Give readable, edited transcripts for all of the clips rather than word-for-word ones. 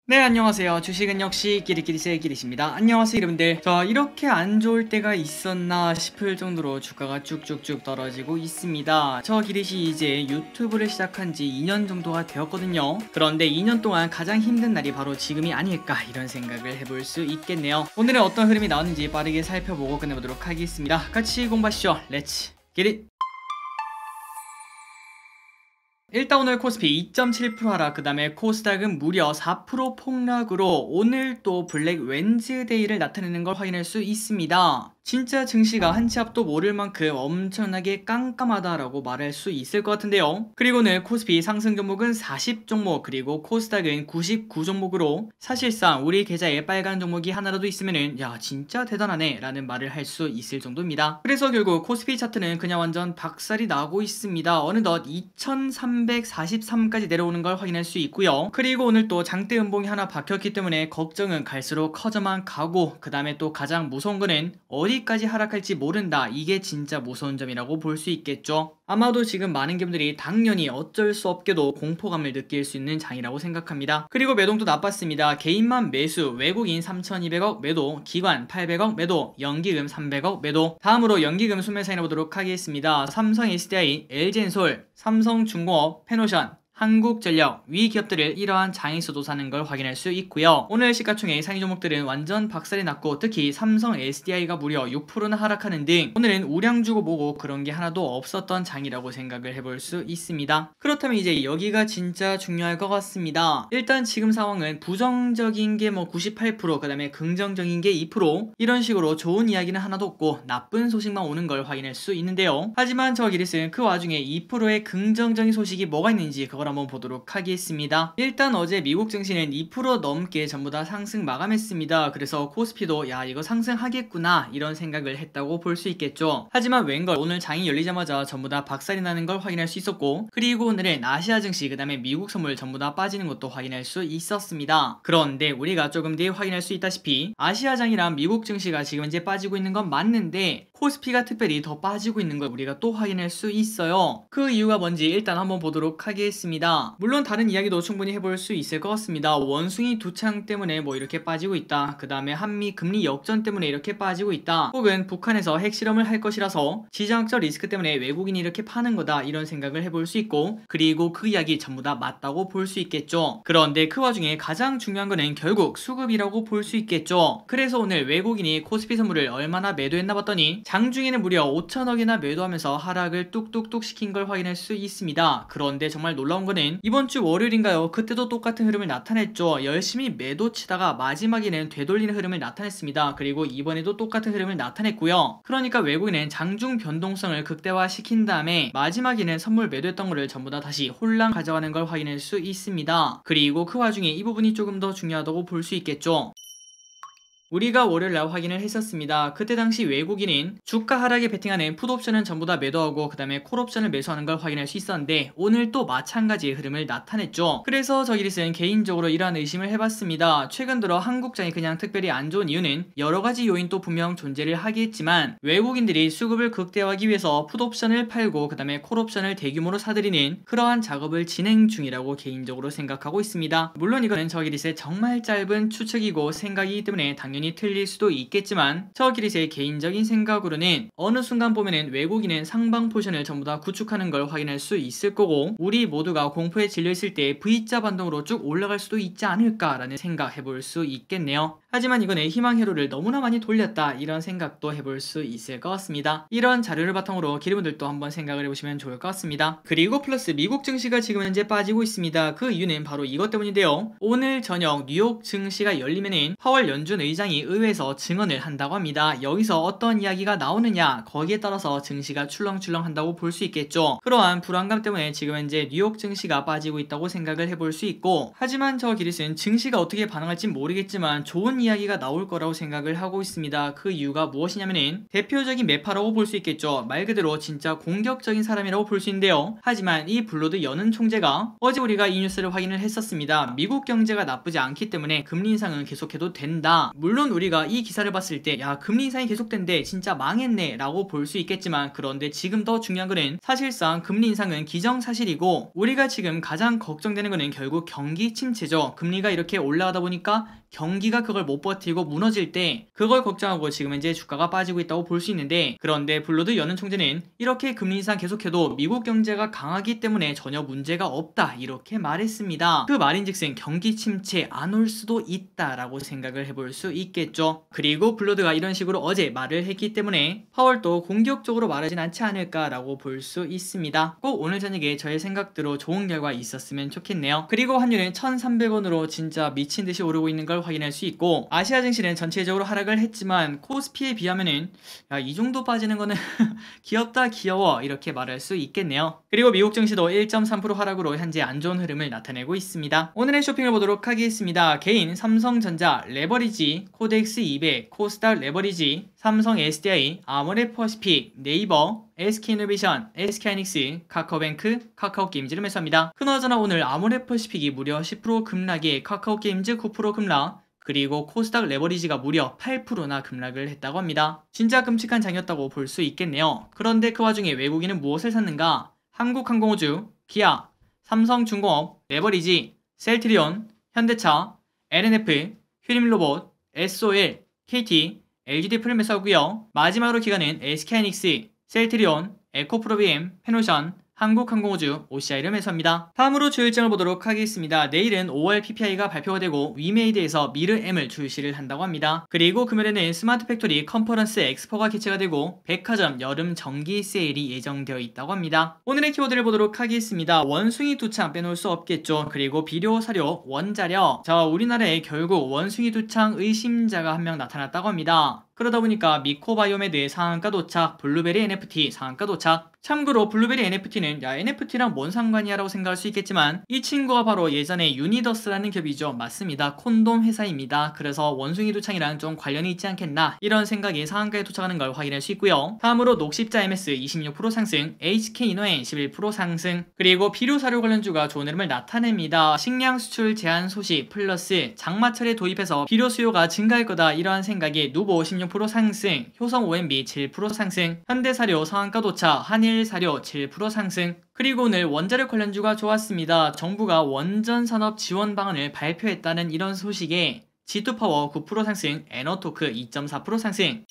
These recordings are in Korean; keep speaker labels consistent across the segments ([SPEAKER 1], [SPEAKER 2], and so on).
[SPEAKER 1] 네, 안녕하세요. 주식은 역시 끼리끼리새 끼리십니다. 안녕하세요, 여러분들. 자, 이렇게 안 좋을 때가 있었나 싶을 정도로 주가가 쭉쭉쭉 떨어지고 있습니다. 저 기릿이 이제 유튜브를 시작한 지 2년 정도가 되었거든요. 그런데 2년 동안 가장 힘든 날이 바로 지금이 아닐까 이런 생각을 해볼 수 있겠네요. 오늘은 어떤 흐름이 나오는지 빠르게 살펴보고 끝내보도록 하겠습니다. 같이 공부하시죠. 렛츠 기릿! 일단 오늘 코스피 2.7% 하락, 그 다음에 코스닥은 무려 4% 폭락으로 오늘 또 블랙 웬즈데이를 나타내는 걸 확인할 수 있습니다. 진짜 증시가 한치 앞도 모를 만큼 엄청나게 깜깜하다라고 말할 수 있을 것 같은데요. 그리고 오늘 코스피 상승 종목은 40 종목, 그리고 코스닥은 99 종목으로 사실상 우리 계좌에 빨간 종목이 하나라도 있으면은 야 진짜 대단하네 라는 말을 할 수 있을 정도입니다. 그래서 결국 코스피 차트는 그냥 완전 박살이 나고 있습니다. 어느덧 2343까지 내려오는 걸 확인할 수 있고요. 그리고 오늘 또 장대 음봉이 하나 박혔기 때문에 걱정은 갈수록 커져만 가고, 그 다음에 또 가장 무서운 거는 어디까지 하락할지 모른다. 이게 진짜 무서운 점이라고 볼 수 있겠죠. 아마도 지금 많은 분들이 당연히 어쩔 수 없게도 공포감을 느낄 수 있는 장이라고 생각합니다. 그리고 매동도 나빴습니다. 개인만 매수, 외국인 3200억 매도, 기관 800억 매도, 연기금 300억 매도. 다음으로 연기금 순매수이나 보도록 하겠습니다. 삼성 SDI, LG엔솔, 삼성중공업, 페노션, 한국전력, 위 기업들을 이러한 장에서도 사는 걸 확인할 수 있고요. 오늘 시가총액 상위 종목들은 완전 박살이 났고, 특히 삼성 SDI가 무려 6%나 하락하는 등 오늘은 우량 주고 보고 그런 게 하나도 없었던 장이라고 생각을 해볼 수 있습니다. 그렇다면 이제 여기가 진짜 중요할 것 같습니다. 일단 지금 상황은 부정적인 게 98%, 그 다음에 긍정적인 게 2%, 이런 식으로 좋은 이야기는 하나도 없고 나쁜 소식만 오는 걸 확인할 수 있는데요. 하지만 저 기릿은 그 와중에 2%의 긍정적인 소식이 뭐가 있는지 그걸 한번 보도록 하겠습니다. 일단 어제 미국 증시는 2% 넘게 전부 다 상승 마감했습니다. 그래서 코스피도 야 이거 상승하겠구나 이런 생각을 했다고 볼 수 있겠죠. 하지만 웬걸 오늘 장이 열리자마자 전부 다 박살이 나는 걸 확인할 수 있었고, 그리고 오늘은 아시아 증시 그 다음에 미국 선물 전부 다 빠지는 것도 확인할 수 있었습니다. 그런데 우리가 조금 뒤에 확인할 수 있다시피 아시아장이랑 미국 증시가 지금 이제 빠지고 있는 건 맞는데 코스피가 특별히 더 빠지고 있는 걸 우리가 또 확인할 수 있어요. 그 이유가 뭔지 일단 한번 보도록 하겠습니다. 물론 다른 이야기도 충분히 해볼 수 있을 것 같습니다. 원숭이 두창 때문에 이렇게 빠지고 있다, 그 다음에 한미 금리 역전 때문에 이렇게 빠지고 있다, 혹은 북한에서 핵실험을 할 것이라서 지정학적 리스크 때문에 외국인이 이렇게 파는 거다 이런 생각을 해볼 수 있고, 그리고 그 이야기 전부 다 맞다고 볼 수 있겠죠. 그런데 그 와중에 가장 중요한 거는 결국 수급이라고 볼 수 있겠죠. 그래서 오늘 외국인이 코스피 선물을 얼마나 매도했나 봤더니 장중에는 무려 5천억이나 매도하면서 하락을 뚝뚝뚝 시킨 걸 확인할 수 있습니다. 그런데 정말 놀라운 거는 이번 주 월요일인가요? 그때도 똑같은 흐름을 나타냈죠. 열심히 매도 치다가 마지막에는 되돌리는 흐름을 나타냈습니다. 그리고 이번에도 똑같은 흐름을 나타냈고요. 그러니까 외국인은 장중 변동성을 극대화 시킨 다음에 마지막에는 선물 매도했던 거를 전부 다 다시 홀랑 가져가는 걸 확인할 수 있습니다. 그리고 그 와중에 이 부분이 조금 더 중요하다고 볼 수 있겠죠. 우리가 월요일날 확인을 했었습니다. 그때 당시 외국인은 주가 하락에 베팅하는 풋옵션은 전부 다 매도하고 그 다음에 콜옵션을 매수하는 걸 확인할 수 있었는데 오늘 또 마찬가지의 흐름을 나타냈죠. 그래서 저 기릿은 개인적으로 이러한 의심을 해봤습니다. 최근 들어 한국장이 그냥 특별히 안 좋은 이유는 여러가지 요인도 분명 존재를 하겠지만 외국인들이 수급을 극대화하기 위해서 풋옵션을 팔고 그 다음에 콜옵션을 대규모로 사들이는 그러한 작업을 진행 중이라고 개인적으로 생각하고 있습니다. 물론 이거는 저 기릿의 정말 짧은 추측이고 생각이기 때문에 당연히 틀릴 수도 있겠지만 저 기릿의 개인적인 생각으로는 어느 순간 보면은 외국인은 상방 포션을 전부 다 구축하는 걸 확인할 수 있을 거고, 우리 모두가 공포에 질려있을 때 V자 반동으로 쭉 올라갈 수도 있지 않을까라는 생각 해볼 수 있겠네요. 하지만 이거는 희망 회로를 너무나 많이 돌렸다 이런 생각도 해볼 수 있을 것 같습니다. 이런 자료를 바탕으로 기르분들도 한번 생각을 해보시면 좋을 것 같습니다. 그리고 플러스 미국 증시가 지금 현재 빠지고 있습니다. 그 이유는 바로 이것 때문인데요. 오늘 저녁 뉴욕 증시가 열리면은 파월 연준 의장이 의회에서 증언을 한다고 합니다. 여기서 어떤 이야기가 나오느냐 거기에 따라서 증시가 출렁출렁 한다고 볼 수 있겠죠. 그러한 불안감 때문에 지금 현재 뉴욕 증시가 빠지고 있다고 생각을 해볼 수 있고, 하지만 저 기릿은 증시가 어떻게 반응할지 모르겠지만 좋은 이야기가 나올 거라고 생각을 하고 있습니다. 그 이유가 무엇이냐면은 대표적인 매파라고 볼 수 있겠죠. 말 그대로 진짜 공격적인 사람이라고 볼 수 있는데요. 하지만 이 블러드 여는 총재가 어제 우리가 이 뉴스를 확인을 했었습니다. 미국 경제가 나쁘지 않기 때문에 금리 인상은 계속해도 된다. 물론 우리가 이 기사를 봤을 때 야, 금리 인상이 계속된대, 진짜 망했네 라고 볼 수 있겠지만, 그런데 지금 더 중요한 거는 사실상 금리 인상은 기정사실이고, 우리가 지금 가장 걱정되는 거는 결국 경기 침체죠. 금리가 이렇게 올라가다 보니까 경기가 그걸 못 버티고 무너질 때 그걸 걱정하고 지금 이제 주가가 빠지고 있다고 볼 수 있는데, 그런데 블러드 여는 총재는 이렇게 금리 인상 계속해도 미국 경제가 강하기 때문에 전혀 문제가 없다 이렇게 말했습니다. 그 말인즉슨 경기 침체 안 올 수도 있다라고 생각을 해볼 수 있겠죠. 그리고 블러드가 이런 식으로 어제 말을 했기 때문에 파월도 공격적으로 말하진 않지 않을까라고 볼 수 있습니다. 꼭 오늘 저녁에 저의 생각대로 좋은 결과 있었으면 좋겠네요. 그리고 환율은 1,300원으로 진짜 미친듯이 오르고 있는 걸 확인할 수 있고, 아시아 증시는 전체적으로 하락을 했지만 코스피에 비하면은 야, 이 정도 빠지는 거는 귀엽다 귀여워 이렇게 말할 수 있겠네요. 그리고 미국 증시도 1.3% 하락으로 현재 안 좋은 흐름을 나타내고 있습니다. 오늘의 쇼핑을 보도록 하겠습니다. 개인 삼성전자 레버리지, 코덱스 200, 코스닥 레버리지, 삼성 SDI, 아모레퍼시픽, 네이버, SK이노베이션, SK하이닉스, 카카오뱅크, 카카오게임즈를 매수합니다. 그나저나 오늘 아모레퍼시픽이 무려 10% 급락에 카카오게임즈 9% 급락, 그리고 코스닥 레버리지가 무려 8%나 급락을 했다고 합니다. 진짜 끔찍한 장이었다고 볼 수 있겠네요. 그런데 그 와중에 외국인은 무엇을 샀는가? 한국항공우주, 기아, 삼성중공업, 레버리지, 셀트리온, 현대차, LNF, 휴림로봇, SOL, KT, LG디프를 매수하고요. 마지막으로 기관은 SK하이닉스, 셀트리온, 에코프로비엠, 페노션, 한국항공우주, OCI를 매수합니다. 다음으로 주 일정을 보도록 하겠습니다. 내일은 5월 PPI가 발표가 되고 위메이드에서 미르M을 출시를 한다고 합니다. 그리고 금요일에는 스마트 팩토리 컨퍼런스 엑스포가 개최가 되고 백화점 여름 정기 세일이 예정되어 있다고 합니다. 오늘의 키워드를 보도록 하겠습니다. 원숭이 두창 빼놓을 수 없겠죠. 그리고 비료, 사료, 원자력. 자, 우리나라에 결국 원숭이 두창 의심자가 한 명 나타났다고 합니다. 그러다 보니까 미코바이오메드 상한가 도착, 블루베리 NFT 상한가 도착. 참고로 블루베리 NFT는 야, NFT랑 뭔 상관이야 라고 생각할 수 있겠지만, 이 친구가 바로 예전에 유니더스라는 기업이죠. 맞습니다. 콘돔 회사입니다. 그래서 원숭이 두창이랑 좀 관련이 있지 않겠나, 이런 생각이 상한가에 도착하는 걸 확인할 수 있고요. 다음으로 녹십자 MS 26% 상승, HK이노엔 11% 상승. 그리고 비료사료 관련주가 좋은 흐름을 나타냅니다. 식량 수출 제한 소식 플러스 장마철에 도입해서 비료 수요가 증가할 거다, 이러한 생각에 누보 16% 상승, 효성 OMB 7% 상승, 현대사료 상한가 도착, 한일사료 7% 상승. 그리고 오늘 원자력 관련주가 좋았습니다. 정부가 원전산업 지원 방안을 발표했다는 이런 소식에 G2파워 9% 상승, 에너토크 2.4% 상승.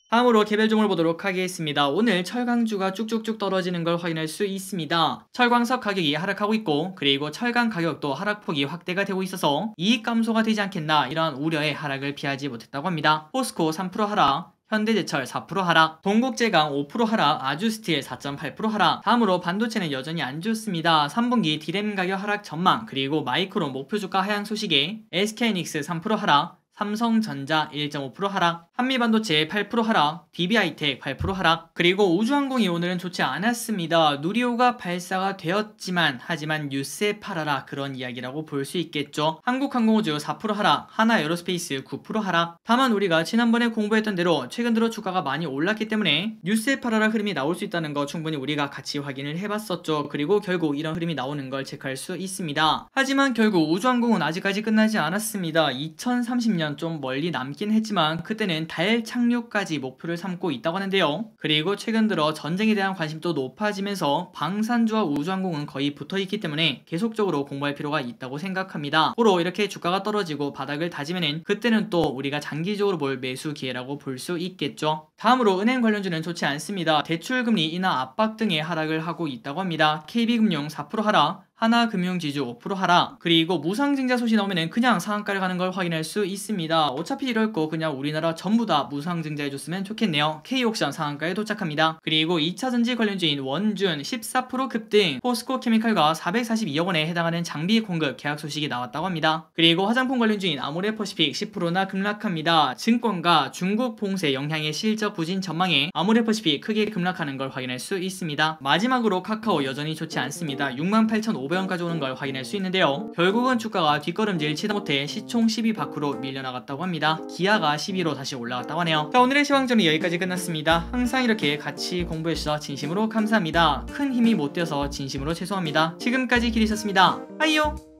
[SPEAKER 1] 다음으로 개별 종목을 보도록 하겠습니다. 오늘 철강주가 쭉쭉쭉 떨어지는 걸 확인할 수 있습니다. 철광석 가격이 하락하고 있고, 그리고 철강 가격도 하락폭이 확대가 되고 있어서 이익 감소가 되지 않겠나, 이러한 우려의 하락을 피하지 못했다고 합니다. 포스코 3% 하락, 현대제철 4% 하락, 동국제강 5% 하락, 아주스틸 4.8% 하락. 다음으로 반도체는 여전히 안 좋습니다. 3분기 디램 가격 하락 전망, 그리고 마이크론 목표 주가 하향 소식에 SK하이닉스 3% 하락, 삼성전자 1.5% 하락, 한미반도체 8% 하락, DB하이텍 8% 하락. 그리고 우주항공이 오늘은 좋지 않았습니다. 누리호가 발사가 되었지만, 하지만 뉴스에 팔아라, 그런 이야기라고 볼 수 있겠죠. 한국항공우주 4% 하락, 하나에어로스페이스 9% 하락. 다만 우리가 지난번에 공부했던 대로 최근 들어 주가가 많이 올랐기 때문에 뉴스에 팔아라 흐름이 나올 수 있다는 거 충분히 우리가 같이 확인을 해봤었죠. 그리고 결국 이런 흐름이 나오는 걸 체크할 수 있습니다. 하지만 결국 우주항공은 아직까지 끝나지 않았습니다. 2030년 좀 멀리 남긴 했지만 그때는 달 착륙까지 목표를 삼고 있다고 하는데요. 그리고 최근 들어 전쟁에 대한 관심도 높아지면서 방산주와 우주항공은 거의 붙어있기 때문에 계속적으로 공부할 필요가 있다고 생각합니다. 고로 이렇게 주가가 떨어지고 바닥을 다지면은 그때는 또 우리가 장기적으로 볼 매수 기회라고 볼 수 있겠죠. 다음으로 은행 관련주는 좋지 않습니다. 대출금리 인하 압박 등의 하락을 하고 있다고 합니다. KB금융 4% 하락, 하나금융지주 5% 하락. 그리고 무상증자 소식 나오면 그냥 상한가를 가는 걸 확인할 수 있습니다. 어차피 이럴 거 그냥 우리나라 전부 다 무상증자해줬으면 좋겠네요. K옥션 상한가에 도착합니다. 그리고 2차전지 관련주인 원준 14% 급등, 포스코케미칼과 442억 원에 해당하는 장비 공급 계약 소식이 나왔다고 합니다. 그리고 화장품 관련주인 아모레퍼시픽 10%나 급락합니다. 증권가 중국 봉쇄 영향의 실적 부진 전망에 아모레퍼시픽 크게 급락하는 걸 확인할 수 있습니다. 마지막으로 카카오 여전히 좋지 않습니다. 68,500 500원까지 오는 걸 확인할 수 있는데요. 결국은 주가가 뒷걸음질 치다 못해 시총 10위 밖으로 밀려나갔다고 합니다. 기아가 10위로 다시 올라갔다고 하네요. 자, 오늘의 시황전은 여기까지 끝났습니다. 항상 이렇게 같이 공부해주셔서 진심으로 감사합니다. 큰 힘이 못 되어서 진심으로 죄송합니다. 지금까지 길이 있었습니다. 아이요.